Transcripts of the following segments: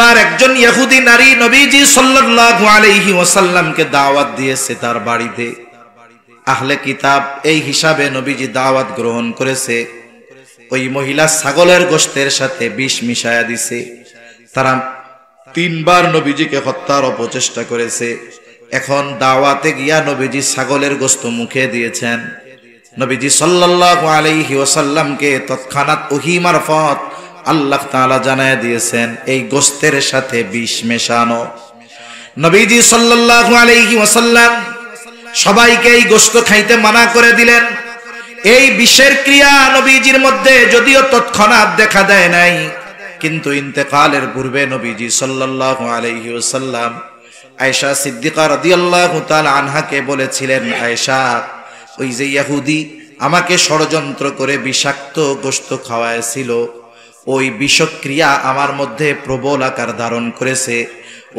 একবার একজন ইহুদি নারী নবীজি সাল্লাল্লাহু আলাইহি ওয়াসাল্লামকে দাওয়াত দিয়েছে তার বাড়িতে। আহলে কিতাব এই হিসাবে নবীজি দাওয়াত গ্রহণ করেছে। ওই মহিলা ছাগলের গোশতের সাথে বিষ মিশায়া দিছে। তারা 3 বার নবীজিকে হত্যার অপচেষ্টা করেছে। এখন দাওয়াতে গিয়া নবীজি ছাগলের গোশত মুখে দিয়েছেন। নবীজি সাল্লাল্লাহু আলাইহি ওয়াসাল্লামকে তৎক্ষণাৎ ওহী মারফত আল্লাহ তাআলা জানায় দিয়েছেন এই গোশতের সাথে বিষ মেশানো। নবীজি সাল্লাল্লাহু আলাইহি ওয়াসাল্লাম সবাইকে এই গোশত খাইতে মানা করে দিলেন। এই বিষের ক্রিয়া নবীজির মধ্যে যদিও তৎক্ষণাৎ দেখা দেয় নাই, কিন্তু ইন্তেকালের পূর্বে নবীজি সাল্লাল্লাহু আলাইহি ওয়াসাল্লাম আয়েশা সিদ্দিকা রাদিয়াল্লাহু তাআলা আনহাকে বলেছিলেন, আয়েশা, ওই যে ইহুদি আমাকে ষড়যন্ত্র করে বিষাক্ত গোশত খাওয়াইছিল, ওই বিষক্রিয়া আমার মধ্যে প্রবল আকার ধারণ করেছে।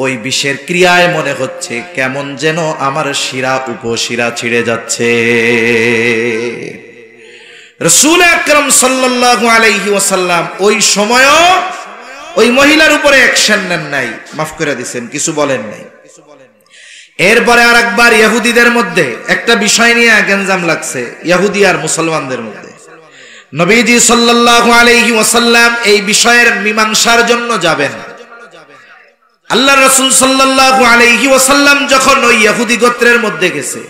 ওই বিষের ক্রিয়ায় মনে হচ্ছে কেমন যেন আমার শিরা উপশিরা ছিঁড়ে যাচ্ছে। রাসূল আকরাম সাল্লাল্লাহু আলাইহি ওয়াসাল্লাম ওই সময়ও ওই মহিলার উপরে অ্যাকশন নেন নাই, মাফ করে দিয়েছেন, কিছু বলেন নাই। এরপরে আরেকবার ইহুদিদের মধ্যে একটা বিষয় নিয়ে গঞ্জাম লাগছে, ইহুদি আর মুসলমানদের মধ্যে। নবীজি সাল্লাল্লাহু আলাইহি ওয়াসাল্লাম এই বিষয়ের মীমাংসার জন্য যাবেন। আল্লাহর রাসূল সাল্লাল্লাহু আলাইহি ওয়াসাল্লাম যখন ওই ইহুদি গোত্রের মধ্যে গেছে,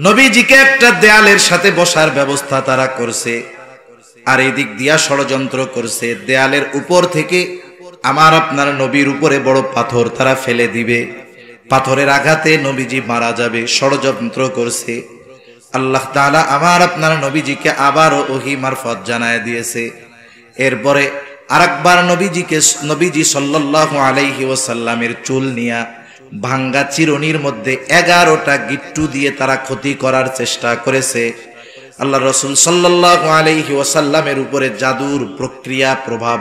নবীজিকে একটা দেয়ালের সাথে বসার ব্যবস্থা তারা করছে, আর এই দিক দিয়া ষড়যন্ত্র করছে দেয়ালের উপর থেকে আমার আপনার নবীর উপরে বড় পাথর তারা ফেলে দিবে, পাথরের আঘাতে নবীজি মারা যাবে, ষড়যন্ত্র করছে। আল্লাহ তাআলা আমার আপনার নবীজিকে আবারও ওহী মারফত জানায় দিয়েছে। এরপরে আরেকবার নবীজি সাল্লাল্লাহু আলাইহি ওয়াসাল্লামের চুল নিয়া ভাঙ্গা চিরুনির মধ্যে 11টা গিট্টু দিয়ে তারা ক্ষতি করার চেষ্টা করেছে। আল্লাহ রাসূল সাল্লাল্লাহু আলাইহি ওয়াসাল্লামের উপরে জাদুর প্রক্রিয়া প্রভাব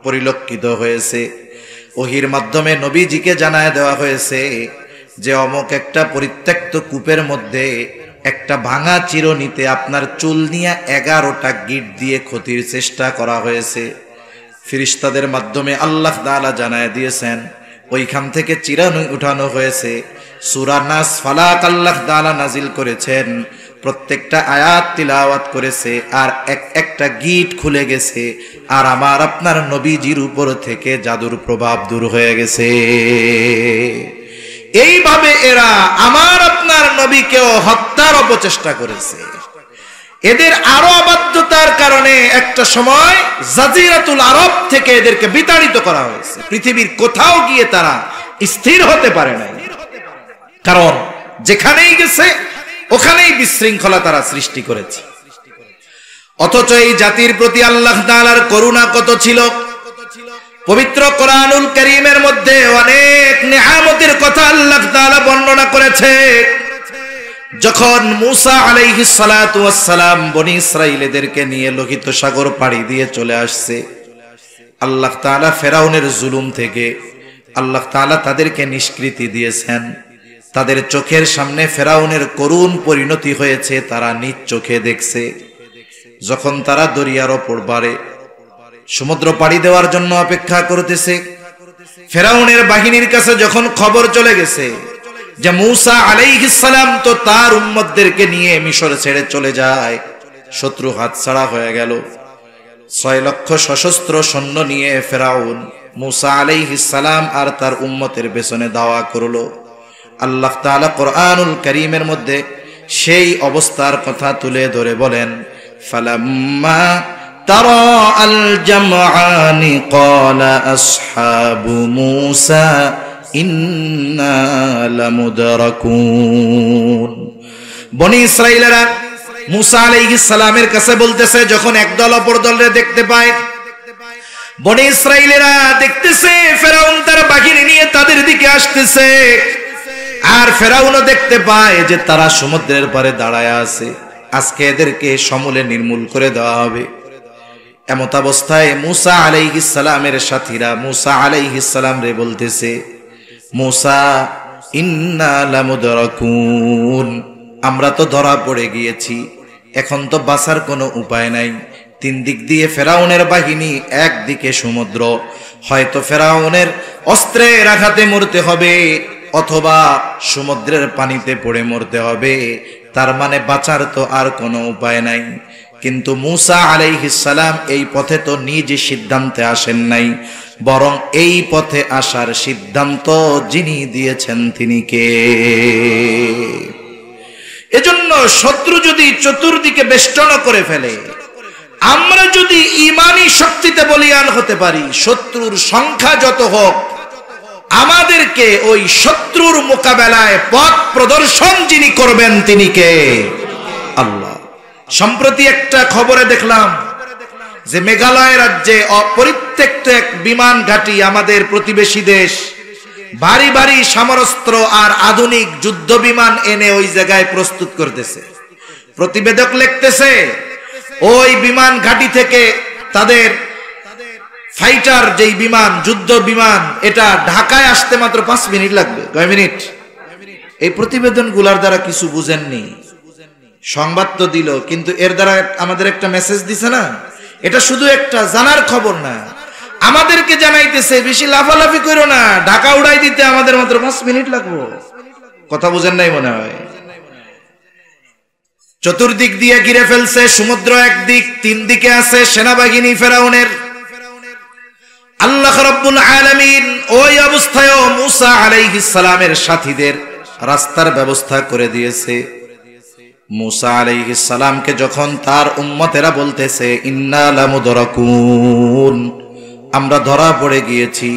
পরিলক্ষিত হয়েছে। ওহীর মাধ্যমে নবীজিকে জানায় দেওয়া হয়েছে যে অমুক একটা পরিত্যক্ত কূপের মধ্যে একটা ভাঙা চিরুনিতে আপনার চুল নিয়ে 11টা গিট দিয়ে ক্ষতির চেষ্টা করা হয়েছে। ফেরেশতাদের মাধ্যমে আল্লাহ তাআলা জানায় দিয়েছেন ওইখান থেকে চিরুনি উঠানো হয়েছে। সূরা নাস ফালাক আল্লাহ তাআলা নাজিল করেছেন, প্রত্যেকটা আয়াত তিলাওয়াত করেছে, আর একটা গিট খুলে গেছে, আর আমার আপনার নবীজির উপর থেকে জাদুর প্রভাব দূর হয়ে গেছে। এইভাবে এরা আমার আপনার নবীকেও হত্যার অপচেষ্টা করেছে। এদের আরো অবাধ্যতার কারণে একটা সময় জাজিরাতুল আরব থেকে এদেরকে বিতাড়িত করা হয়েছে। পৃথিবীর কোথাও গিয়ে তারা স্থির হতে পারে নাই, কারণ যেখানেই গেছে ওখানেই বিশৃঙ্খলা তারা সৃষ্টি করেছে। অথচ এই জাতির প্রতি আল্লাহ তাআলার করুণা কত ছিল। পবিত্র কোরআনুল কারীমের মধ্যে অনেক নিয়ামতের কথা আল্লাহ তাআলা বর্ণনা করেছে। যখন মূসা আলাইহিস সালাতু ওয়াস সালাম বনি ইসরাঈলদেরকে নিয়ে লোহিত সাগর পাড়ি দিয়ে চলে আসছে, আল্লাহ তাআলা ফেরাউনের জুলুম থেকে আল্লাহ তাআলা তাদেরকে নিষ্কৃতি দিয়েছেন। তাদের চোখের সামনে ফেরাউনের করুণ পরিণতি হয়েছে, তারা নিজ চোখে দেখছে। যখন তারা দরিয়ার ওপর পারে সমুদ্র পাড়ি দেওয়ার জন্য অপেক্ষা করতেছে, ফেরাউনের বাহিনীর কাছে যখন খবর চলে গেছে যে মূসা আলাইহিস সালাম তো তার উম্মতদেরকে নিয়ে মিশর ছেড়ে চলে যায়, শত্রু হাতছাড়া হয়ে গেল। 6 লক্ষ সশস্ত্র সৈন্য নিয়ে ফেরাউন মূসা আলাইহিস সালাম আর তার উম্মতের পেছনে দাওয়া করলো। আল্লাহ তাআলা কোরআনুল কারীমের মধ্যে সেই অবস্থার কথা তুলে ধরে বলেন, ফালাম্মা তারা আল জামআনি ক্বালা আসহাবু মূসা ইন্না লামুদরাকুন। বনি ইসরাঈলেরা মূসা আলাইহিস সালামের কাছে বলতেছে, যখন একদল অপর দলরে দেখতে পায়, বনি ইসরাঈলেরা দেখতেছে ফেরাউন তার বাহিনী নিয়ে তাদের দিকে আসতেছে, আর ফেরাউনও দেখতে পায় যে তারা সমুদ্রের পারে দাঁড়ায় আছে, আজকে এদেরকে সমূলে নির্মূল করে দেওয়া হবে। এমত অবস্থায় মূসা আলাইহিস সালামের সাথীরা মূসা আলাইহিস সালাম রে বলতেছে, মূসা ইন্না লামুদরাকুন, আমরা তো ধরা পড়ে গিয়েছি, এখন তো বাঁচার কোনো উপায় নাই। 3 দিক দিয়ে ফেরাউনের বাহিনী, একদিকে সমুদ্র, হয়তো ফেরাউনের অস্ত্রের আঘাতে মরতে হবে অথবা সমুদ্রের পানিতে পড়ে মরতে হবে, তার মানে বাঁচার তো আর কোনো উপায় নাই। কিন্তু মূসা আলাইহিস সালাম এই পথে তো নিজ সিদ্ধান্তে আসেন নাই, বরং এই পথে আসার সিদ্ধান্ত যিনি দিয়েছেন তিনি কে? এজন্য শত্রু যদি চতুর্দিকে বেষ্টন করে ফেলে, আমরা যদি ইমানি শক্তিতে বলিয়ান হতে পারি, শত্রুর সংখ্যা যত হোক, আমাদেরকে ওই শত্রুর মোকাবেলায় পথ প্রদর্শন যিনি করবেন তিনি কে? আল্লাহ। সম্প্রতি একটা খবরে দেখলাম যে মেঘালয় রাজ্যে অপরিত্যক্ত এক বিমান ঘাঁটি আমাদের প্রতিবেশী দেশ ভারী ভারী সমরাস্ত্র আর আধুনিক যুদ্ধ বিমান এনে ওই জায়গায় প্রস্তুত করতেছে। প্রতিবেদক লিখতেছে ওই বিমান ঘাঁটি থেকে তাদের ফাইটার যেই বিমান, যুদ্ধ বিমান, এটা ঢাকায় আসতে মাত্র 5 মিনিট লাগবে। কয় মিনিট? এই প্রতিবেদন গুলার দ্বারা কিছু বুঝেননি, সংবাদ তো দিল, কিন্তু এর দ্বারা আমাদের একটা মেসেজ দিছে না, এটা শুধু একটা জানার খবর না, আমাদেরকে জানাইতেছে বেশি লাফালাফি করো না, ঢাকা উড়াই দিতে আমাদের মাত্র 5 মিনিট লাগবে। কথা বুঝেন নাই মনে হয়। চতুর্দিক দিয়ে ঘিরে ফেলছে, সমুদ্র একদিক, 3 দিকে আছে সেনাবাহিনী ফেরাউনের। আল্লাহ রাব্বুল আলামিন ওই অবস্থায় মূসা আলাইহিস সালামের সাথীদের রাস্তার ব্যবস্থা করে দিয়েছে। মূসা আলাইহিস সালামকে যখন তার উম্মতেরা বলতেছে ইন্না লামুদরাকুন, আমরা ধরা পড়ে গিয়েছি,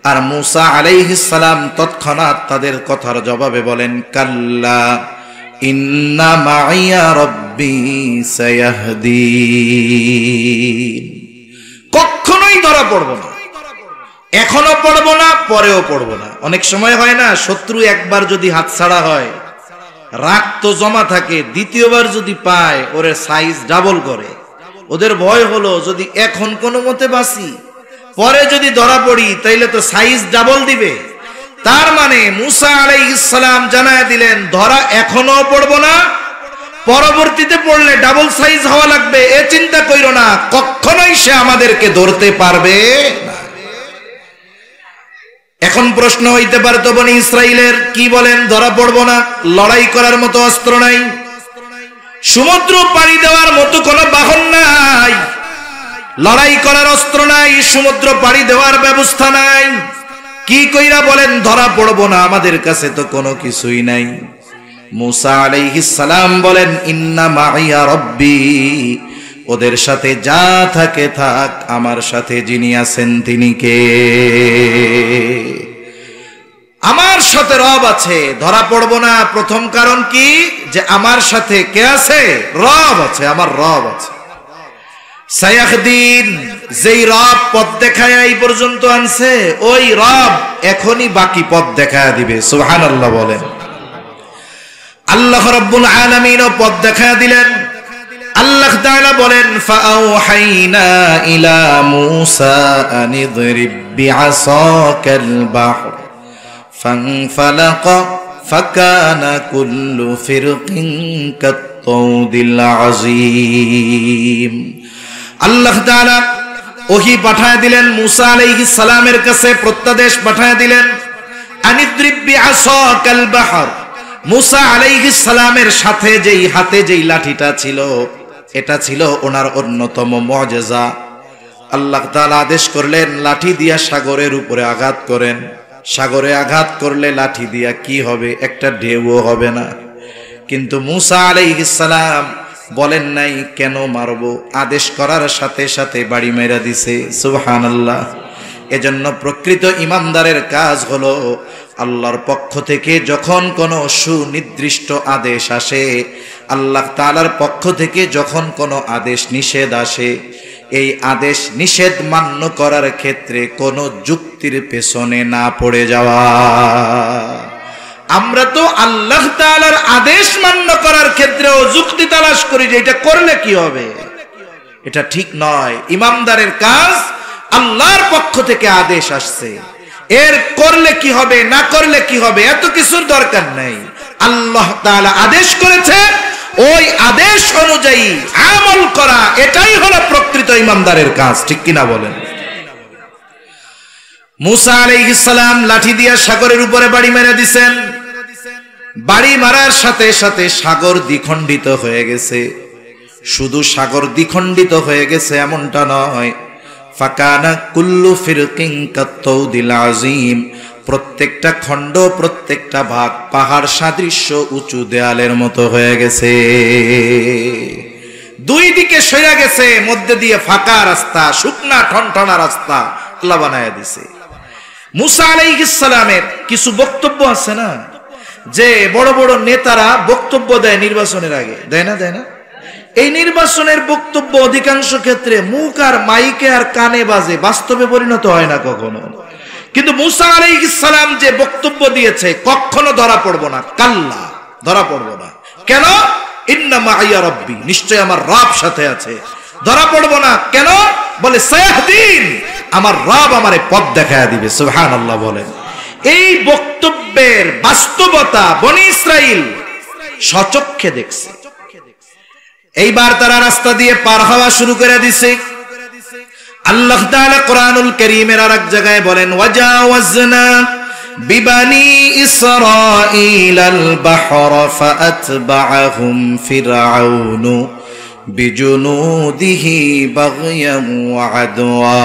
আর মূসা আলাইহিস সালাম তৎক্ষণাৎ তাদের কথার জবাবে বলেন কাল্লা ইন্না মাইয়া রাব্বি সায়াহদিন, কখনোই ধরা পড়বো না, এখনো পড়বো না, পরেও পড়বো না। অনেক সময় হয় না, শত্রু একবার যদি হাতছাড়া হয়, রাগ তো জমা থাকে, দ্বিতীয়বার যদি পায় ওরে সাইজ ডাবল করে। ওদের ভয় হলো যদি এখন কোনো মতে বাঁচি, পরে যদি ধরা পড়ি তাইলে তো সাইজ ডাবল দিবে। তার মানে মূসা আলাইহিস সালাম জানায় দিলেন ধরা এখনো পড়বো না, পরবর্তীতে পড়লে ডাবল সাইজ হওয়া লাগবে, এ চিন্তা কইরো না, কখনোই সে আমাদেরকে ধরতে পারবে না। এখন প্রশ্ন হইতে পারতো বনি ইসরাইলের, কি বলেন ধরা পড়বো না? লড়াই করার মতো অস্ত্র নাই, সমুদ্র পাড়ি দেওয়ার মতো কোনো বাহন নাই, লড়াই করার অস্ত্র নাই, সমুদ্র পাড়ি দেওয়ার ব্যবস্থা নাই, কি কইরা বলেন ধরা পড়বো না? আমাদের কাছে তো কোনো কিছুই নাই। মূসা আলাইহিস সালাম বলেন ইন্না মাইয়া রাব্বি, ওদের সাথে যা থাকে থাক, আমার সাথে যিনি আছেন তিনি কে? আমার সাথে রব আছে, ধরা পড়বো না। প্রথম কারণ কি? যে আমার সাথে কে আছে? রব আছে, আমার রব আছে। সায়াহদিন, যেই রব পথ দেখায় এই পর্যন্ত আনছে, ওই রব এখনই বাকি পথ দেখায় দিবে। সুবহানাল্লাহ বলেন। আল্লাহ রাব্বুল আলামিনও পথ দেখায় দিলেন। আল্লাহ তাআলা বলেন ফাআওহাইনা ইলা মূসা আনিদরিব বিআসাকাল বাহর ফানফালাকা ফাকানা কুল্লু ফিরকিন কাত-তাউদিল আযীম। আল্লাহ তাআলা ওহী পাঠায় দিলেন মূসা আলাইহিস সালামের কাছে, প্রত্যাদেশ পাঠায় দিলেন আনিদরিব বিআসাকাল বাহর। মূসা আলাইহিস সালামের সাথে যেই হাতে যেই লাঠিটা ছিল, এটা ছিল ওনার অন্যতম মুআজিজা। আল্লাহ তাআলা আদেশ করলেন লাঠি দিয়া সাগরের উপরে আঘাত করেন। সাগরে আঘাত করলে লাঠি দিয়া কি হবে? একটা ঢেউও হবে না। কিন্তু মূসা আলাইহিস সালাম বলেন নাই কেন মারবো, আদেশ করার সাথে সাথে বাড়ি মেরা দিছে। সুবহানাল্লাহ। এজন্য প্রকৃত ইমানদারের কাজ হলো আল্লাহর পক্ষ থেকে যখন কোনো সুনির্দিষ্ট আদেশ আসে, আল্লাহ তাআলার পক্ষ থেকে যখন কোনো আদেশ নিষেধ আসে, এই আদেশ নিষেধ মান্য করার ক্ষেত্রে কোনো যুক্তির পেছনে না পড়ে যাওয়া। আমরা তো আল্লাহ তাআলার আদেশ মান্য করার ক্ষেত্রেও যুক্তি তালাশ করি যে এটা করলে কি হবে। এটা ঠিক নয়। ইমানদারের কাজ, আল্লাহর পক্ষ থেকে আদেশ আসছে, এর করলে কি হবে না করলে কি হবে এত কিছুর দরকার নাই। আল্লাহ তাআলা আদেশ করেছে, ওই আদেশ অনুযায়ী আমল করা, এটাই হলো প্রকৃত ইমানদারের কাজ। ঠিক কিনা বলেন? মুসা আলাইহিস সালাম লাঠি দিয়া সাগরের উপরে বাড়ি মেরে দিছেন। বাড়ি মারার সাথে সাথে সাগর দ্বিখণ্ডিত হয়ে গেছে। শুধু সাগর দ্বিখণ্ডিত হয়ে গেছে এমনটা নয়, ফাকানা কুল্লু ফিরকিন কাত্তাউদিল আযীম, প্রত্যেকটা খণ্ড প্রত্যেকটা ভাগ পাহাড় সাদৃশ্য উঁচু দেয়ালের মতো হয়ে গেছে। দুই দিকে সরে গেছে, মধ্যে দিয়ে ফাঁকা রাস্তা, শুকনা ঠনঠনা রাস্তা আল্লাহ বানায়া দিছে। মুসা আলাইহিস সালামের কিছু বক্তব্য আছে না, যে বড় বড় নেতারা বক্তব্য দেয় নির্বাচনের আগে, দেয় না? এই নির্বাচনের বক্তব্য অধিকাংশ ক্ষেত্রে মুখ আর মাইকে আর কানে বাজে, বাস্তবে পরিণত হয় না কখনো। কিন্তু মুসা আলাইহিস সালাম যে বক্তব্য দিয়েছে কখনো ধরা পড়বো না, কাল্লা, ধরা পড়বো না। কেন? ইন্না মাইয়া রাব্বি, নিশ্চয় আমার রব সাথে আছে। ধরা পড়বো না কেন? বলে সায়াহদিন, আমার রব আমারে পথ দেখায়া দিবে। সুবহানাল্লাহ বলেন। এই বক্তব্যের বাস্তবতা বনি ইসরাইল সচক্ষে দেখছে। এইবার তারা রাস্তা দিয়ে পার হওয়া শুরু করে দিছে। আল্লাহ তাআলা কোরআনুল কারীমের আরেক জায়গায় বলেন, ওয়াজাওয়াজনা বিবানি ইসরাঈলাল বাহরা ফাআতবাআহুম ফিরআউনু বিজুনুদিহি বাগয়াম ওয়া আদওয়া।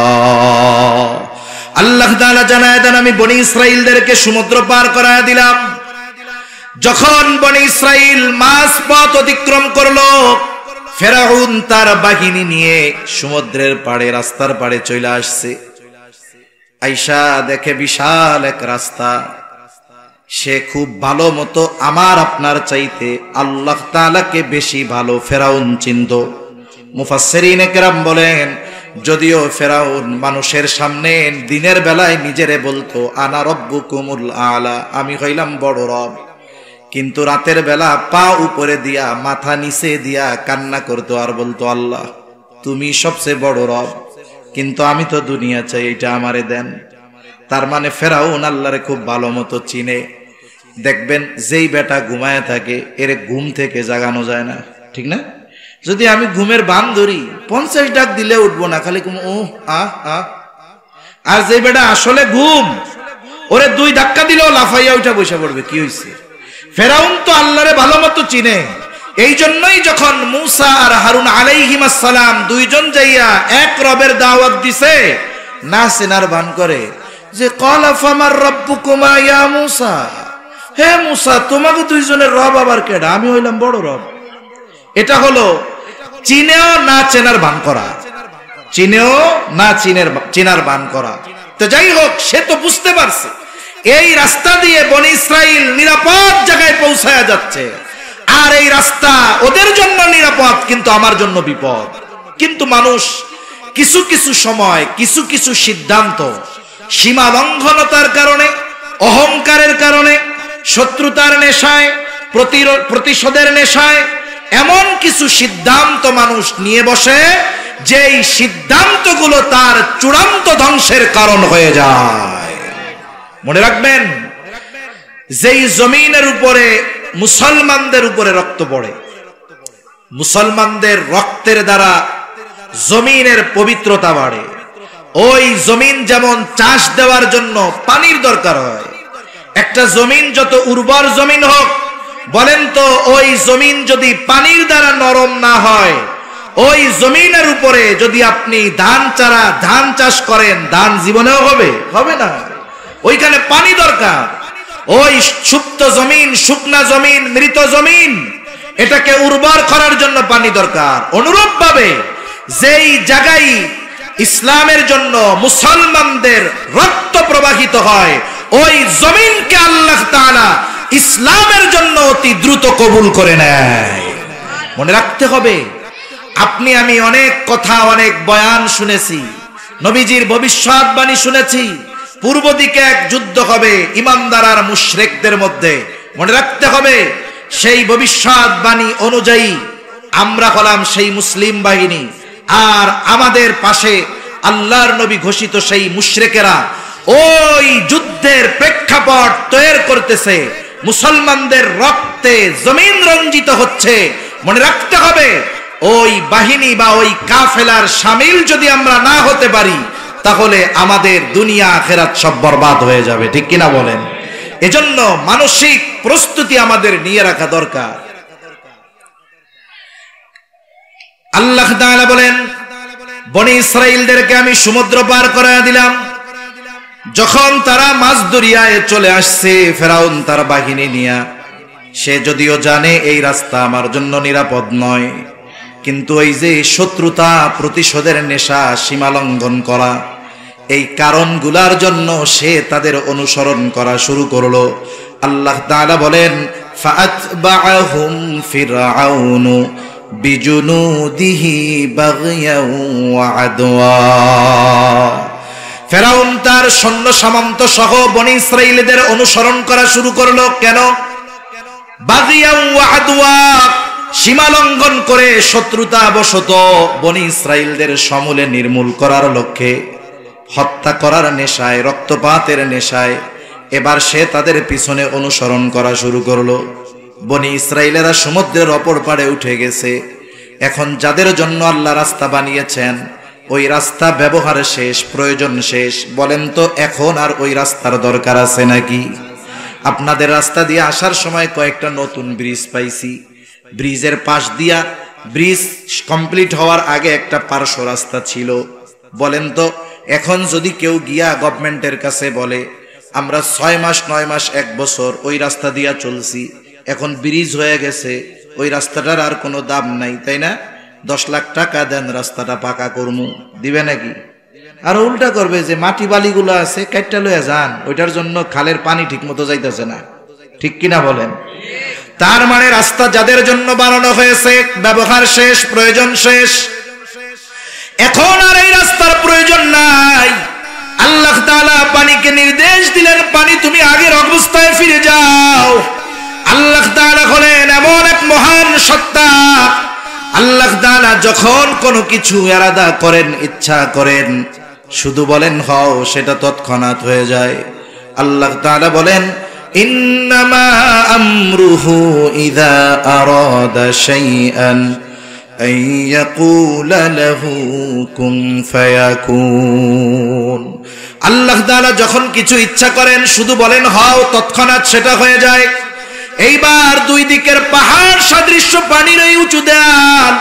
আল্লাহ তাআলা জানায় দেন, আমি বনি ইসরাইলদেরকে সমুদ্র পার করায় দিলাম। যখন বনি ইসরাইল মাঝ পথ অতিক্রম করলো, ফেরাউন তার বাহিনী নিয়ে সমুদ্রের পাড়ে, রাস্তার পাড়ে চলে আসছে। আইসা দেখে বিশাল এক রাস্তা। সে খুব ভালো মতো আমার আপনার চাইতে আল্লাহ তাআলাকে বেশি ভালো ফেরাউন চিনত। মুফাসসিরিনে কেরাম বলেন, যদিও ফেরাউন মানুষের সামনে দিনের বেলায় নিজেরে বলতো আনা রব্বুকুমুল আলা, আমি হইলাম বড় রব, কিন্তু রাতের বেলা পা উপরে দিয়া মাথা নিচে দিয়া কান্না করতো আর বলতো আল্লাহ তুমি সবচেয়ে বড় রব, কিন্তু আমি তো দুনিয়া চাই, এটা আমারে দেন। তার মানে ফেরাউন আল্লাহরে খুব ভালো মতো চিনে। দেখবেন যেই বেটা ঘুমায় থাকে এর ঘুম থেকে জাগানো যায় না, ঠিক না? যদি আমি ঘুমের বান ধরি 50 ডাক দিলে উঠবো না, খালি আর যে বেটা আসলে ঘুম, ওরে 2 ধাক্কা দিলেও লাফাইয়া উঠা বসে পড়বে। কি হয়েছে? ফেরাউন তো আল্লাহরে ভালো মতো চিনে। এই জন্যই যখন মুসা আর হারুন আলাইহিমাস সালাম দুইজন যাইয়া এক রবের দাওয়াত দিছে, না চেনার ভান করে যে ক্বালা ফামার রাব্বুকুমা ইয়া মুসা, হে মুসা তোমাকে দুইজনের রব আবার কেডা? আমি হইলাম বড় রব। এটা হলো চিনেও না চেনার ভান করা, চিনেও না চিনার ভান করা। তো যাই হোক, সে তো বুঝতে পারছে এই রাস্তা দিয়ে বনি ইসরাইল নিরাপদ জায়গায় পৌঁছায়া যাচ্ছে, আর এই রাস্তা ওদের জন্য নিরাপদ, কিন্তু আমার জন্য বিপদ। কিন্তু মানুষ কিছু কিছু সময় কিছু কিছু সিদ্ধান্ত সীমা লঙ্ঘনতার কারণে, অহংকারের কারণে, শত্রুতার নেশায়, প্রতিশোধের নেশায় এমন কিছু সিদ্ধান্ত মানুষ নিয়ে বসে যেই সিদ্ধান্তগুলো তার চূড়ান্ত ধ্বংসের কারণ হয়ে যায়। মনে রাখবেন, যেই জমিনের উপরে মুসলমানদের উপরে রক্ত পড়ে, মুসলমানদের রক্তের দ্বারা জমিনের পবিত্রতা বাড়ে। ওই জমিন যেমন চাষ দেওয়ার জন্য পানির দরকার হয়, একটা জমিন যত উর্বর জমিন হোক, বলেন তো ওই জমিন যদি পানির দ্বারা নরম না হয়, ওই জমিনের উপরে যদি আপনি ধান চাষ করেন, ধান জীবনেও হবে না। ওইখানে পানি দরকার। ওই সুপ্ত জমিন, শুকনা জমিন, মৃত জমিন, এটাকে উর্বর করার জন্য পানি দরকার। অনুরূপ ভাবে যেই জায়গায় ইসলামের জন্য মুসলমানদের রক্ত প্রবাহিত হয়, ওই জমিনকে আল্লাহ তাআলা ইসলামের জন্য অতি দ্রুত কবুল করে নেয়। মনে রাখতে হবে, আপনি আমি অনেক কথা, অনেক বয়ান শুনেছি, নবীজির ভবিষ্যৎবাণী শুনেছি, পূর্ব দিকে এক যুদ্ধ হবে ইমানদার আর মুশরিকদের মধ্যে। মনে রাখতে হবে, সেই ভবিষ্যৎবাণী অনুযায়ী আমরা হলাম সেই মুসলিম বাহিনী, আর আমাদের পাশে আল্লাহর নবী ঘোষিত সেই মুশরিকেরা ওই যুদ্ধের প্রেক্ষাপট তৈরি করতেছে। মুসলমানদের রক্তে জমিন রঞ্জিত হচ্ছে। মনে রাখতে হবে, ওই বাহিনী বা ওই কাফেলার শামিল যদি আমরা না হতে পারি, তাহলে আমাদের দুনিয়া আখিরাত সব বরবাদ হয়ে যাবে, ঠিক কিনা বলেন? এজন্য মানসিক প্রস্তুতি আমাদের নিয়ে রাখা দরকার। আল্লাহ তাআলা বলেন, বনি ইসরাইলদেরকে আমি সমুদ্র পার করায় দিলাম। যখন তারা মাছ দরিয়ায় চলে আসছে, ফেরাউন তার বাহিনী নিয়ে, সে যদিও জানে এই রাস্তা আমার জন্য নিরাপদ নয়, কিন্তু ওই যে শত্রুতা, প্রতিশোধের নেশা, সীমা লঙ্ঘন করা, এই কারণগুলার জন্য সে তাদের অনুসরণ করা শুরু করলো। আল্লাহ তাআলা বলেন, ফাআতবাআহুম ফিরআউনু বিজুনুদিহি বাগয়াও ওয়া আদওয়া। ফেরাউন তার সৈন্য সামন্ত সহ বনি ইসরাইলদের অনুসরণ করা শুরু করলো। কেন? বাগয়াও ওয়া আদওয়া, সীমা লঙ্ঘন করে, শত্রুতা বশত বনি ইসরাইলদের সমূলে নির্মূল করার লক্ষ্যে, হত্যা করার নেশায়, রক্তপাতের নেশায় এবার সে তাদের পিছনে অনুসরণ করা শুরু করলো। বনি ইসরাইলেরা সমুদ্রের অপর পাড়ে উঠে গেছে। এখন যাদের জন্য আল্লাহ রাস্তা বানিয়েছেন, ওই রাস্তা ব্যবহার শেষ, প্রয়োজন শেষ। বলেন তো এখন আর ওই রাস্তার দরকার আছে নাকি? আপনাদের রাস্তা দিয়ে আসার সময় কয়েকটা নতুন ব্রিজ পাইছি। ব্রিজের পাশ দিয়া, ব্রিজ কমপ্লিট হওয়ার আগে একটা পার্শ্ব রাস্তা ছিল। বলেন তো এখন যদি কেউ গিয়া গভর্নমেন্টের কাছে বলে, আমরা 6 মাস 9 মাস 1 বছর ওই রাস্তা দিয়া চলছি, এখন ব্রিজ হয়ে গেছে, ওই রাস্তাটার আর কোনো দাম নাই, তাই না? 10 লাখ টাকা দেন, রাস্তাটা পাকা করমু, দিবে নাকি? আর উল্টা করবে যে মাটি বালিগুলো আছে কাটটা লয়ে যান, ওইটার জন্য খালের পানি ঠিক মতো যাইতেছে না, ঠিক কিনা বলেন? তার মানে রাস্তা যাদের জন্য বানানো হয়েছে, ব্যবহার শেষ, প্রয়োজন শেষ। এখন আর এই রাস্তার প্রয়োজন নাই। আল্লাহ তাআলা পানিকে নির্দেশ দিলেন, পানি তুমি আগের অবস্থায় ফিরে যাও। আল্লাহ তাআলা হলেন এমন এক মহান সত্তা। আল্লাহ তাআলা যখন কোনো কিছু ইরাদা করেন, ইচ্ছা করেন, শুধু বলেন হও, সেটা তৎক্ষণাৎ হয়ে যায়। আল্লাহ তাআলা বলেন, ইন্নামা আমরুহু ইযা আরাদা শাইআন আন ইয়াকুলা লাহু কুন ফায়াকুন। আল্লাহ তাআলা যখন কিছু ইচ্ছা করেন, শুধু বলেন হও, তৎক্ষণাৎ সেটা হয়ে যায়। এইবার দুই দিকের পাহাড় সদৃশ্য পানির এই উঁচু দেয়াল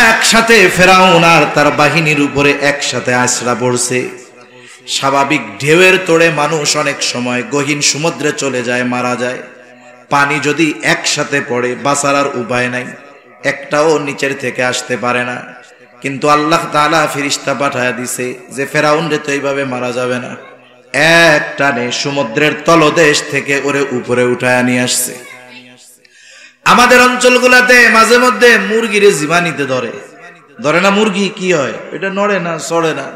একসাথে ফেরাউন আর তার বাহিনীর উপরে একসাথে আছড়া পড়ছে। স্বাভাবিক ঢেউয়ের তোড়ে মানুষ অনেক সময় গহীন সমুদ্রে চলে যায়, মারা যায়। পানি যদি একসাথে পড়ে, বাঁচার আর উপায় নাই, একটাও নিচের থেকে আসতে পারে না। কিন্তু আল্লাহ তাআলা ফেরেশতা পাঠায়া দিছে যে ফেরাউন রে তো এইভাবে মারা যাবে না, এক টানে সমুদ্রের তলদেশ থেকে ওরে উপরে উঠায় নিয়ে আসছে। আমাদের অঞ্চলগুলাতে মাঝে মধ্যে মুরগিরে জীবাণীতে ধরে না, মুরগি কি হয়, এটা নড়ে না, চড়ে না।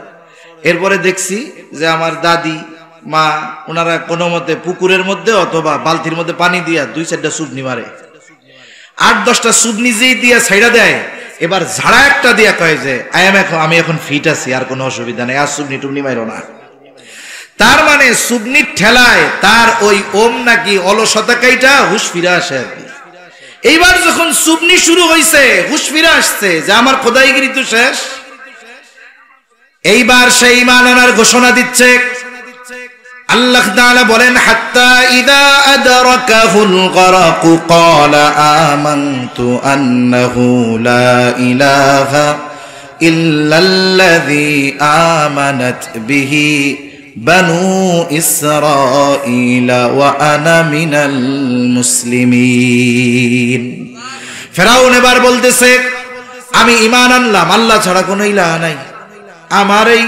এরপরে দেখছি যে আমার দাদি, মা, ওনারা কোনো মতে পুকুরের মধ্যে অথবা বালতির মধ্যে পানি দিয়া 2-4টা সুবনি মারে, 8-10টা সুবনি যেই দিয়া ছাইড়া দেয়, এবার ঝাড়া একটা দিয়া কয় যে আমি এখন ফিট আছি, আর কোনো অসুবিধা নেই, আর সুবনি টুবনি মাইরো না। তার মানে সুবনির ঠেলায় তার ওই ওম নাকি অলসতা কাইটা হুশ ফিরে আসে আর কি। এইবার যখন সুবনি শুরু হইছে, হুশ ফিরে আসছে যে আমার খোদাইগিরি তো শেষ। এইবার সেই ঈমান আনার ঘোষণা দিচ্ছে। আল্লাহ তাআলা বলেন, হাত্তা ইযা আদরাকাহুল গরাকু ক্বালা আমানতু আন্নাহু লা ইলাহা ইল্লাল্লাযী আমানাত বিহি বানু ইসরাঈল ওয়া আনা মিনাল মুসলিমিন। ফেরাউন এবার বলতেছে, আমি ঈমান আনলাম, আল্লাহ ছাড়া কোনো ইলাহ নাই, আমার এই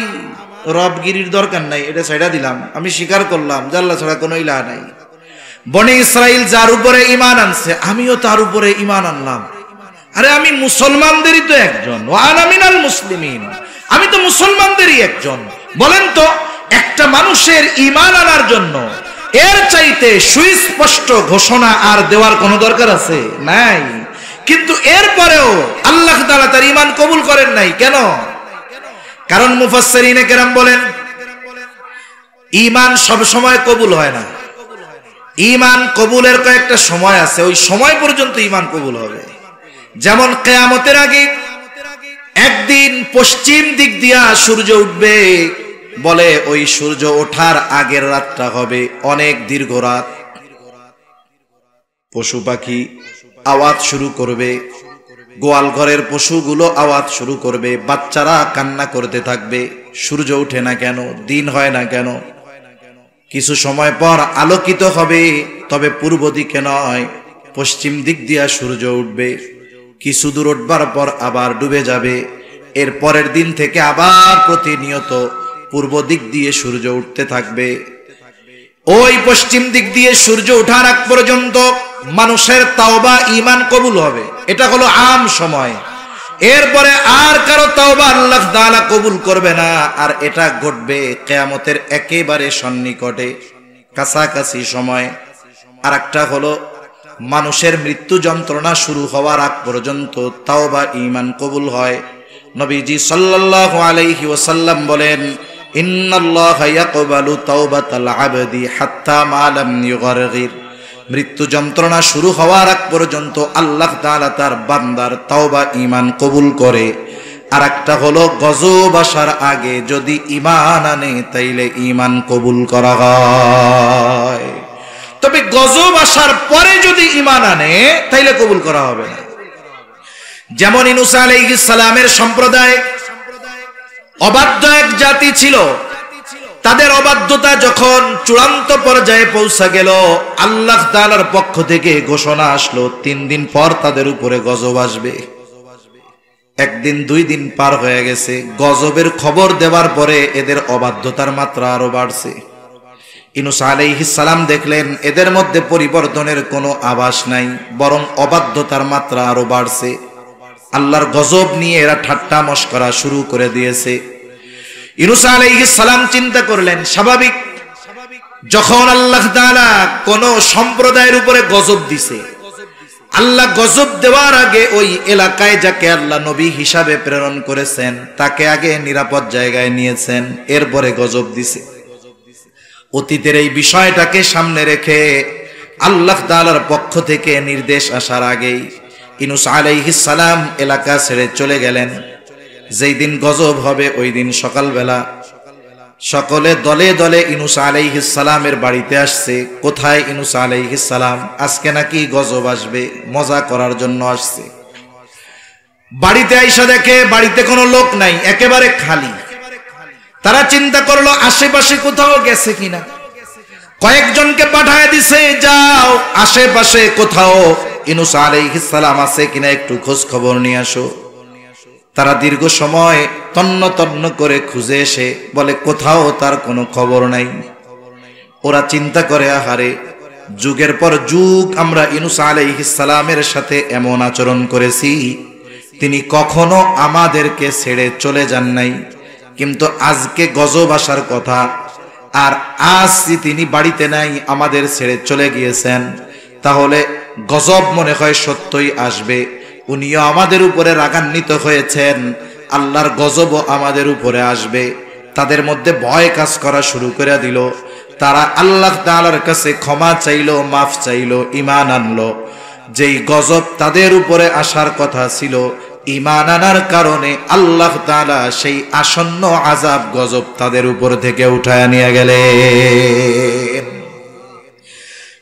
রবগিরির দরকার নাই, এটা ছেড়ে দিলাম, আমি স্বীকার করলাম যে আল্লাহ ছাড়া কোনো ইলাহ নাই। বনি ইসরাইল যার উপরে ঈমান আনছে, আমিও তার উপরে ঈমান আনলাম। আরে আমি মুসলমানদেরই তো একজন, ওয়া আনা মিনাল মুসলিমিন, আমি তো মুসলমানদেরই একজন। বলেন তো একটা মানুষের ঈমান আনার জন্য এর চাইতে সুস্পষ্ট ঘোষণা আর দেওয়ার কোনো দরকার আছে? নাই। কিন্তু এরপরেও আল্লাহ তাআলা তার ঈমান কবুল করেন নাই। কেন? কারণ মুফাসসিরিনে কেরাম বলেন, ঈমান সব সময় কবুল হয় না। ঈমান কবুলের কয়েকটা সময় আছে, ওই সময় পর্যন্ত ঈমান কবুল হবে। যেমন কিয়ামতের আগে একদিন পশ্চিম দিক দিয়া সূর্য উঠবে, বলে ওই সূর্য ওঠার আগের রাতটা হবে অনেক দীর্ঘ রাত। পশু পাখি আওয়াজ শুরু করবে, গোয়াল ঘরের পশুগুলো আওয়াজ শুরু করবে, বাচ্চারা কান্না করতে থাকবে, সূর্য ওঠে না কেন, দিন হয় না কেন। কিছু সময় পর আলোকিত হবে, তবে পূর্ব দিকে নয়, পশ্চিম দিক দিয়া সূর্য উঠবে। কিছু দূর উঠবার পর আবার ডুবে যাবে। এর পরের দিন থেকে আবার প্রতিনিয়ত পূর্ব দিক দিয়ে সূর্য উঠতে থাকবে। ওই পশ্চিম দিক দিয়ে সূর্য ওঠার আগ পর্যন্ত মানুষের তাওবা ঈমান কবুল হবে। এটা হলো আম সময়। এরপরে আর কারো তাওবা আল্লাহ তাআলা কবুল করবে না। আর এটা ঘটবে কিয়ামতের একেবারে সন্নিকটে, কাছাকাছি সময়। আর একটা হলো মানুষের মৃত্যু যন্ত্রণা শুরু হওয়ার আগ পর্যন্ত তাওবা ঈমান কবুল হয়। নবীজি সাল্লাল্লাহু আলাইহি ওয়াসাল্লাম বলেন, ইন্নাল্লাহা ইয়াকবালু তাওবাতাল আবদি হাত্তা মা লাম ইউগারগির। মৃত্যু যন্ত্রণা শুরু হওয়ার আগ পর্যন্ত আল্লাহ তাআলা তার বান্দার তাওবা ঈমান কবুল করে। আর একটা হলো গজব আসার আগে যদি ঈমান আনে তাইলে ঈমান কবুল করা হয়। তবে গজব আসার পরে যদি ঈমান আনে তাইলে কবুল করা হবে না। যেমন ইউনূস আলাইহিস সালামের সম্প্রদায় অবাধ্য এক জাতি ছিল। তাদের অবাধ্যতা যখন চূড়ান্ত পর্যায়ে পৌঁছে গেল, আল্লাহ তাআলার পক্ষ থেকে ঘোষণা আসলো 3 দিন পর তাদের উপরে গজব আসবে। একদিন 2 দিন পার হয়ে গেছে, গজবের খবর দেওয়ার পরে এদের অবাধ্যতার মাত্রা আরো বাড়ছে। ইউনূস আলাইহিস সালাম দেখলেন এদের মধ্যে পরিবর্তনের কোনো আভাস নাই, বরং অবাধ্যতার মাত্রা আরো বাড়ছে। আল্লাহর গজব নিয়ে এরা ঠাট্টা মশকরা শুরু করে দিয়েছে। ইউনূস আলাইহিস সালাম চিন্তা করলেন, স্বাভাবিক যখন আল্লাহ তাআলা কোন সম্প্রদায়ের উপরে গজব দিছে, আল্লাহ গজব দেওয়ার আগে ওই এলাকায় যাকে আল্লাহ নবী হিসাবে প্রেরণ করেছেন তাকে আগে নিরাপদ জায়গায় নিয়েছেন, এরপরে গজব দিছে। অতীতের এই বিষয়টাকে সামনে রেখে আল্লাহ তাআলার পক্ষ থেকে নির্দেশ আসার আগেই ইউনূস আলাইহিস সালাম এলাকা ছেড়ে চলে গেলেন। যেই দিন গজব হবে ওই দিন সকালবেলা সকলে দলে দলে ইউনূস আলাইহিস সালামের বাড়িতে আসছে। কোথায় ইউনূস আলাইহিস সালাম? আজকে নাকি গজব আসবে, মজা করার জন্য আসছে। বাড়িতে আইসা দেখে বাড়িতে কোনো লোক নাই, একেবারে খালি। তারা চিন্তা করলো আশেপাশে কোথাও গেছে কিনা। কয়েকজনকে পাঠায় দিছে, যাও আশেপাশে কোথাও ইউনূস আলাইহিস সালাম আছে কিনা একটু খোঁজ খবর নিয়ে আসো। তারা দীর্ঘ সময় তন্ন তন্ন করে খুঁজে এসে বলে কোথাও তার কোনো খবর নাই। ওরা চিন্তা করে, আহারে যুগের পর যুগ আমরা ইউনূস আলাইহিস সালামের সাথে এমন আচরণ করেছি, তিনি কখনো আমাদেরকে ছেড়ে চলে যান নাই, কিন্তু আজকে গজব আসার কথা, আর আজ তিনি বাড়িতে নাই, আমাদের ছেড়ে চলে গিয়েছেন, তাহলে গজব মনে হয় সত্যই আসবে। উনিও আমাদের উপরে রাগান্বিত হয়েছেন, আল্লাহর গজবও আমাদের উপরে আসবে। তাদের মধ্যে ভয় কাজ করা শুরু করে দিল। তারা আল্লাহ তাআলার কাছে ক্ষমা চাইলো, মাফ চাইলো, ঈমান আনলো। যেই গজব তাদের উপরে আসার কথা ছিল, ঈমান আনার কারণে আল্লাহ তাআলা সেই আসন্ন আযাব গজব তাদের উপর থেকে উঠায় নিয়ে গেলেন।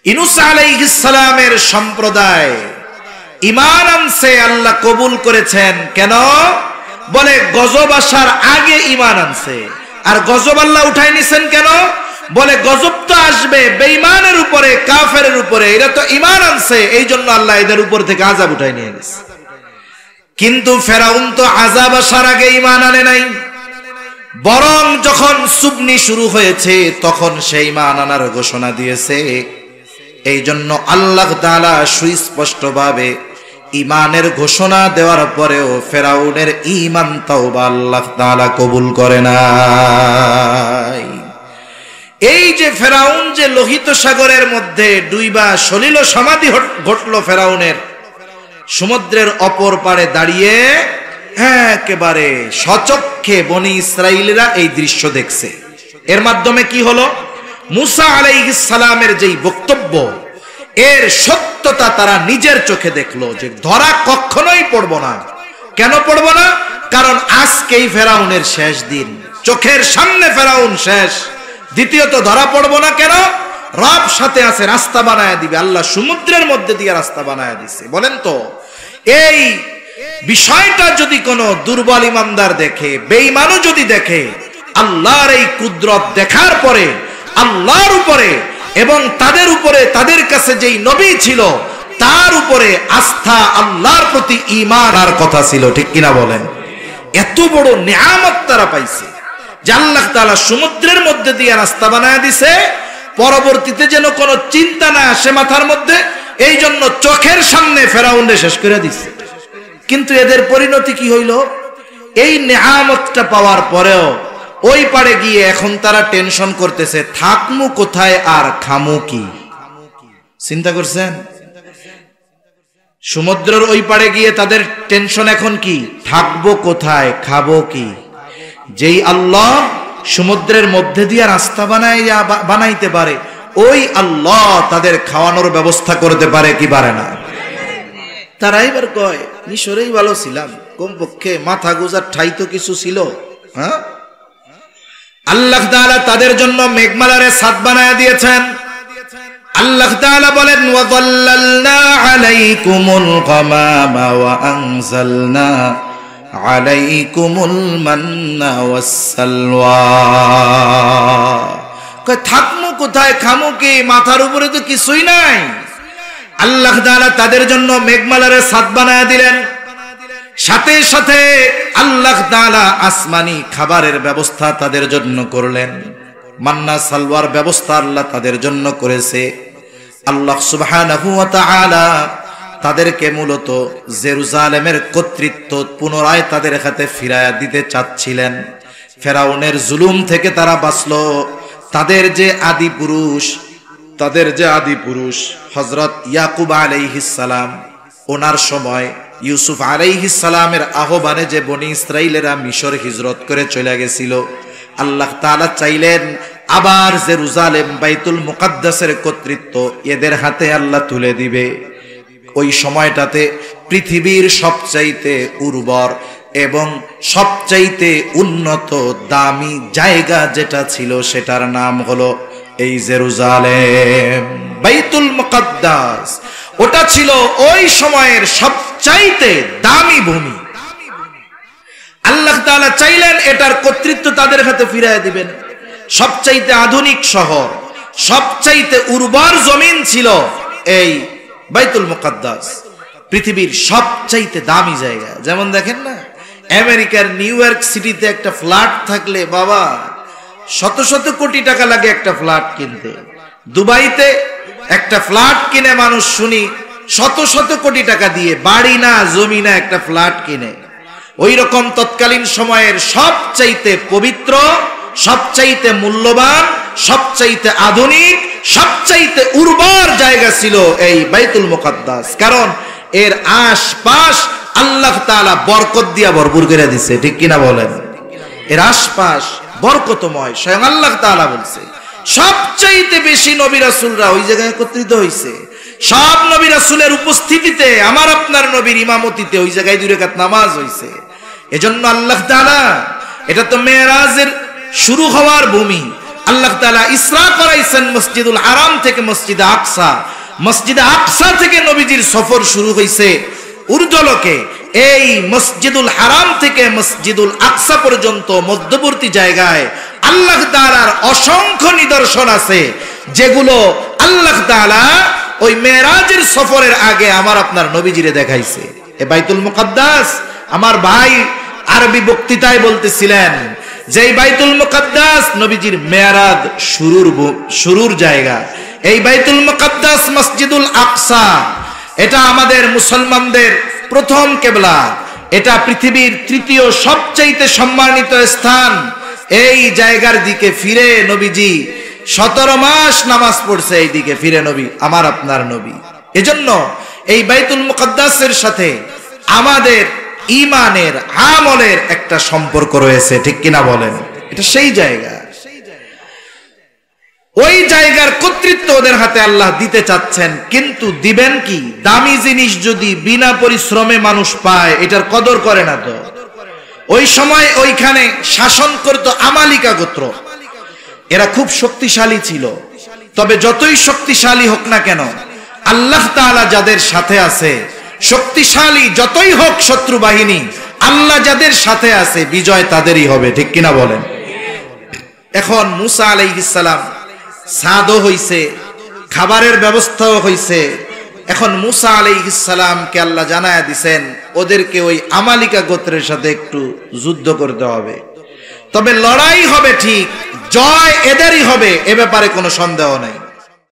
ইউনূস আলাইহিস সালামের সম্প্রদায় ঈমান আনছে, আল্লাহ কবুল করেছেন। কেন? বলে গজব আসার আগে ঈমান আনছে। আর গজব আল্লাহ উঠাই নিছেন কেন? বলে গজব তো আসবে বেঈমানের উপরে, কাফেরের উপরে, এরা তো ঈমান আনছে, এই জন্য আল্লাহ এদের উপর থেকে আযাব উঠাই নিয়ে গেছে। কিন্তু ফেরাউন তো আযাব আসার আগে ঈমান আনে নাই, বরং যখন সুবনি শুরু হয়েছে তখন সেই ঈমান আনার ঘোষণা দিয়েছে। এই জন্য আল্লাহ তাআলা সুস্পষ্টভাবে ঈমানের ঘোষণা দেওয়ার পরেও ফেরাউনের ঈমান তাওবা আল্লাহ তাআলা কবুল করে নাই। এই যে ফেরাউন যে লোহিত সাগরের মধ্যে ডুইবা সলিল সমাধি ঘটলো ফেরাউনের, সমুদ্রের অপর পারে দাঁড়িয়ে একেবারে সচক্ষে বনি ইসরাইলরা এই দৃশ্য দেখছে। এর মাধ্যমে কি হলো? মুসা আলাইহিস সালামের যেই বক্তব্য, এর সত্যতা তারা নিজের চোখে দেখলো, যে ধরা কখনোই পড়ব না। কেন পড়ব না? কারণ আজকেই ফেরাউনের শেষ দিন, চোখের সামনে ফেরাউন শেষ। দ্বিতীয়ত ধরা পড়বো না কেন? রব সাথে আছে, রাস্তা বানায় দিবে। আল্লাহ সমুদ্রের মধ্যে দিয়ে রাস্তা বানায় দিছে। বলেন তো, এই বিষয়টা যদি কোনো দুর্বল ইমানদার দেখে, বেঈমানও যদি দেখে, আল্লাহর এই কুদরত দেখার পরে আল্লাহর উপরে এবং তাদের উপরে, তাদের কাছে যেই নবী ছিল তার উপরে আস্থা, আল্লাহর প্রতি ঈমানের কথা ছিল, ঠিক কিনা বলেন? এত বড় নিয়ামত তারা পাইছে যে আল্লাহ তাআলা সমুদ্রের মধ্যে দিয়ে রাস্তা বানায় দিছে, পরবর্তীতে যেন কোনো চিন্তা না আসে মাথার মধ্যে, এই জন্য চোখের সামনে ফেরাউনকে শেষ করে দিছে। কিন্তু এদের পরিণতি কি হইল? এই নিয়ামতটা পাওয়ার পরেও ওই পারে গিয়ে এখন তারা টেনশন করতেছে, থাকমু কোথায় আর খামু কি? চিন্তা করছেন? সমুদ্রের ওই পারে গিয়ে তাদের টেনশন এখন কি? থাকবো কোথায়, খাবো কি? যেই আল্লাহ সমুদ্রের মধ্যে দিয়ে রাস্তা বানাইতে পারে, ওই আল্লাহ তাদের খাওয়ানোর ব্যবস্থা করতে পারে কি পারে না? তারা এবার কয়, মিশরেই ভালো ছিলাম, কমপক্ষে মাথা গোজার ঠাই তো কিছু ছিল। হ্যাঁ, আল্লাহ তাআলা তাদের জন্য মেঘমালারে ছাদ বানায় দিয়েছেন। আল্লাহ তাআলা বলেন, ওয়াযাল্লালনা আলাইকুমুল গামামা ওয়া আনজালনা আলাইকুমুল মান্না ওয়াস সালওয়া। কয় থাকমু কোথায়, খামু কি? মাথার উপরে তো কিছুই নাই। আল্লাহ তাআলা তাদের জন্য মেঘমালারে ছাদ বানায় দিলেন। সাথে সাথে আল্লাহ তাআলা আসমানি খাবারের ব্যবস্থা তাদের জন্য করলেন। মান্না সালওয়ার ব্যবস্থা আল্লাহ তাদের জন্য করেছে। আল্লাহ সুবহানাহু ওয়া তাআলা তাদেরকে মূলত জেরুজালেমের কর্তৃত্ব পুনরায় তাদের হাতে ফিরায়া দিতে চাচ্ছিলেন। ফেরাউনের জুলুম থেকে তারা বাঁচলো। তাদের যে আদি পুরুষ হযরত ইয়াকুব আলাইহিস সালাম, ওনার সময় ইউসুফ আলাইহিস সালামের আহ্বানে যে বনি ইসরাইলেরা মিশর হিজরত করে চলে গেছিল, আল্লাহ তাআলা চাইলেন আবার জেরুজালেম বাইতুল মুকাদ্দাসের কর্তৃত্ব এদের হাতে আল্লাহ তুলে দিবে। ওই সময়টাতে পৃথিবীর সবচাইতে উর্বর এবং সবচাইতে উন্নত দামি জায়গা যেটা ছিল সেটার নাম হলো এই জেরুজালেম, বাইতুল মুকাদ্দাস। ওটা ছিল ওই সময়ের সবচাইতে দামি ভূমি। আল্লাহ তাআলা চাইলেন এটার কর্তৃত্ব তাদের হাতে ফিরিয়ে দিবেন। সবচাইতে আধুনিক শহর, সবচাইতে উর্বর জমিন ছিল এই বাইতুল মুকাদ্দাস, পৃথিবীর সবচাইতে দামি জায়গা। যেমন দেখেন না, আমেরিকার নিউ ইয়র্ক সিটিতে একটা ফ্ল্যাট থাকলে বাবা শত শত কোটি টাকা লাগে একটা ফ্ল্যাট কিনতে। দুবাইতে একটা ফ্ল্যাট কিনে মানুষ শুনি শত শত কোটি টাকা দিয়ে, বাড়ি না জমি না, একটা ফ্ল্যাট কিনে। ওই রকম তৎকালীন সময়ের সবচাইতে পবিত্র, সবচাইতে মূল্যবান, সবচাইতে আধুনিক, সবচাইতে উর্বর জায়গা ছিল এই বাইতুল মুকাদ্দাস। কারণ এর আশপাশ আল্লাহ তাআলা বরকত দিয়া ভরপুর করে দিছে, ঠিক কিনা বলেন? এর আশপাশ বরকতময়। স্বয়ং আল্লাহ তাআলা বলছে সবচাইতে বেশি নবী রাসূলরা ওই জায়গায় একত্রিত হইছে। সব নবী রাসূলের উপস্থিতিতে, আমার আপনার নবীর ইমামতিতে ওই জায়গায় 2 রাকাত নামাজ হইছে। এজন্য আল্লাহ তাআলা, এটা তো মেরাজের শুরু হওয়ার ভূমি, আল্লাহ তাআলা ইসরা করাইছেন মসজিদুল হারাম থেকে মসজিদে আকসা। মসজিদে আকসা থেকে নবীজির সফর শুরু হইছে ঊর্ধ্বলোকে। এই মসজিদুল হারাম থেকে মসজিদুল আকসা পর্যন্ত মধ্যবর্তী জায়গায় আল্লাহ তাআলার অসংখ্য নিদর্শন আছে, যেগুলো আল্লাহ তাআলা ওই মেরাজের সফরের আগে আমার আপনার নবীজিরে দেখাইছে। এই বাইতুল মুকাদ্দাস, আমার ভাই আরবি বক্তৃতায় বলতেছিলেন যে এই বাইতুল মুকাদ্দাস নবীজির মেরাজ শুরুর জায়গা। এই বাইতুল মুকাদ্দাস মসজিদুল আকসা, এটা আমাদের মুসলমানদের প্রথম কিবলা। এটা পৃথিবীর তৃতীয় সবচাইতে সম্মানিত স্থান। এই জায়গার দিকে ফিরে নবীজি 17 মাস নামাজ পড়ছে, এই দিকে ফিরে নবী, আমার আপনার নবী। এজন্য এই বাইতুল মুকাদ্দাসের সাথে আমাদের ঈমানের, আমলের একটা সম্পর্ক রয়েছে, ঠিক কিনা বলেন? এটা সেই জায়গা। ওই জায়গার কর্তৃত্ব ওদের হাতে আল্লাহ দিতে চাচ্ছেন, কিন্তু দিবেন কি? দামি জিনিস যদি বিনা পরিশ্রমে মানুষ পায়, এটার কদর করে না তো। ওই সময় ওইখানে শাসন করত আমালিকা গোত্র। এরা খুব শক্তিশালী ছিল। তবে যতই শক্তিশালী হোক না কেন, আল্লাহ তাআলা যাদের সাথে আছে, শক্তিশালী যতই হোক শত্রু বাহিনী, আল্লাহ যাদের সাথে আছে বিজয় তাদেরই হবে। ঠিক কিনা বলেন? এখন মুসা আলাইহিস সালাম সাদও হইছে, খাবারের ব্যবস্থাও হইছে। এখন মুসা আলাইহিস সালামকে আল্লাহ জানায়া দিবেন ওদেরকে ওই আমালিকা গোত্রের সাথে একটু যুদ্ধ করতে হবে। তবে লড়াই হবে ঠিক, জয় এদেরই হবে, এ ব্যাপারে কোনো সন্দেহ নাই।